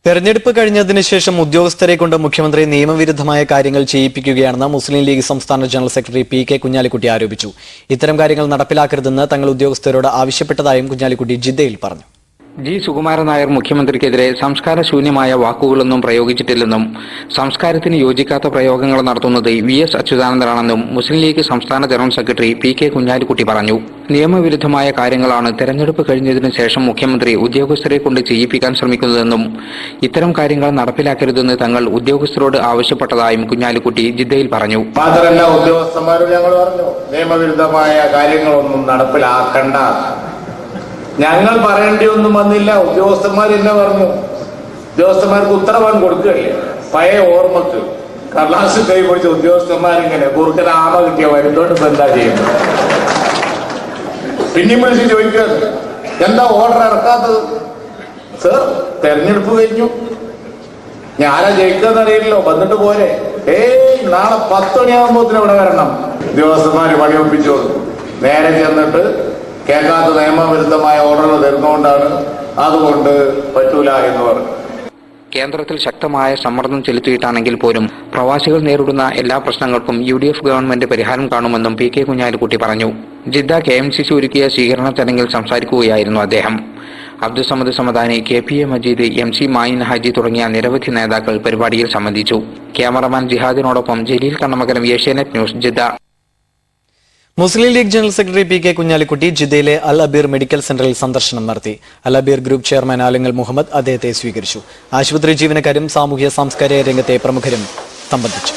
തെരഞ്ഞെടുപ്പ് കഴിഞ്ഞതിന് ശേഷം ഉദ്യോഗസ്ഥരെ കൊണ്ട് മുഖ്യമന്ത്രി നിയമവിരുദ്ധമായ കാര്യങ്ങൾ ചെയ്യിപ്പിക്കുകയാണെന്ന് മുസ്ലിം ലീഗ് സംസ്ഥാന ജനറൽ സെക്രട്ടറി പി.കെ. കുഞ്ഞാലിക്കുട്ടി ആരോപിച്ചു. ഇത്തരം കാര്യങ്ങൾ നടപ്പിലാക്കരുതെന്ന് തങ്ങൾ ഉദ്യോഗസ്ഥരോട് ആവശ്യപ്പെട്ടതായും കുഞ്ഞാലിക്കുട്ടി ജിദ്ദയിൽ പറഞ്ഞു. ജി സുകുമാരൻ നായർ മുഖ്യമന്ത്രിക്കെതിരെ സംസ്കാരശൂന്യമായ വാക്കുകളൊന്നും പ്രയോഗിച്ചിട്ടില്ലെന്നും സംസ്കാരത്തിന് യോജിക്കാത്ത പ്രയോഗങ്ങൾ നടത്തുന്നത് വി.എസ്. അച്യുതാനന്ദനാണെന്നും മുസ്ലിം ലീഗ് സംസ്ഥാന ജനറൽ സെക്രട്ടറി പി.കെ. കുഞ്ഞാലിക്കുട്ടി പറഞ്ഞു. നിയമവിരുദ്ധമായ കാര്യങ്ങളാണ് തെരഞ്ഞെടുപ്പ് കഴിഞ്ഞതിന് ശേഷം മുഖ്യമന്ത്രി ഉദ്യോഗസ്ഥരെ കൊണ്ട് ചെയ്യിപ്പിക്കാൻ ശ്രമിക്കുന്നതെന്നും ഇത്തരം കാര്യങ്ങൾ നടപ്പിലാക്കരുതെന്ന് തങ്ങൾ ഉദ്യോഗസ്ഥരോട് ആവശ്യപ്പെട്ടതായും കുഞ്ഞാലിക്കുട്ടി ജിദ്ദയിൽ പറഞ്ഞു. മാത്രമല്ല, ഉദ്യോഗസ്ഥന്മാരോട് ഞങ്ങൾ പറഞ്ഞു, നിയമവിരുദ്ധമായ കാര്യങ്ങളൊന്നും നടപ്പിലാക്കണ്ട. ഞങ്ങൾ പറയേണ്ടിയൊന്നും വന്നില്ല. ഉദ്യോഗസ്ഥന്മാർ എന്നെ പറഞ്ഞു. ഉദ്യോഗസ്ഥന്മാർക്ക് ഉത്തരവാൻ കൊടുക്കുകയല്ലേ. പഴയ ഓർമ്മക്ക് കടലാസ് കൈ പിടിച്ച ഉദ്യോഗസ്ഥന്മാരിങ്ങനെ കുറുക്കൻ ആമ കിട്ടിയ വരുന്നോട്ട് എന്താ ചെയ്യുന്നത്? പിന്നെയും വിളിച്ച് ചോദിക്കുന്നത്, എന്താ ഓർഡർ ഇറക്കാത്തത്? സർ, തെരഞ്ഞെടുപ്പ് കഴിഞ്ഞു, ഞാനാ ജയിക്കാന്നറിയില്ലല്ലോ, വന്നിട്ട് പോരെ. നാളെ 10 മണിയാകുമ്പോത്തിന് ഇവിടെ വരണം. ഉദ്യോഗസ്ഥന്മാര് പണിയൊപ്പിച്ചോളൂ. നേരെ ചെന്നിട്ട് കേൾക്കാത്ത നിയമവിരുദ്ധമായ ഓർഡറുകൾ തരുന്നതുകൊണ്ടാണ്, അതുകൊണ്ട് പറ്റൂല എന്ന് പറഞ്ഞു. കേന്ദ്രത്തിൽ ശക്തമായ സമ്മർദ്ദം ചെലുത്തിയിട്ടാണെങ്കിൽ പോലും പ്രവാസികൾ നേരിടുന്ന എല്ലാ പ്രശ്നങ്ങൾക്കും UDF ഗവൺമെന്റ് പരിഹാരം കാണുമെന്നും പി.കെ. കുഞ്ഞാലിക്കുട്ടി പറഞ്ഞു. ജിദ്ദ KMCC ഒരുക്കിയ സ്വീകരണ ചടങ്ങിൽ സംസാരിക്കുകയായിരുന്നു അദ്ദേഹം. അബ്ദുസമദ് സമദാനി, KPA മജീദ്, MC മായിൻ ഹാജി തുടങ്ങിയ നിരവധി നേതാക്കൾ പരിപാടിയിൽ സംബന്ധിച്ചു. ക്യാമറമാൻ ജിഹാദിനോടൊപ്പം Jaleel Kannamakalam, Asianet news, Jeddah. Muslim League general secretary PK. Kunhalikutty ജിദ്ദയിലെ അൽ അബീർ മെഡിക്കൽ സെന്ററിൽ സന്ദർശനം നടത്തി. Al Abeer group chairman Alungal Muhammad അദ്ദേഹത്തെ സ്വീകരിച്ചു. ആശുപത്രി ജീവനക്കാരും സാമൂഹ്യ സാംസ്കാരിക രംഗത്തെ പ്രമുഖരും സംബന്ധിച്ചു.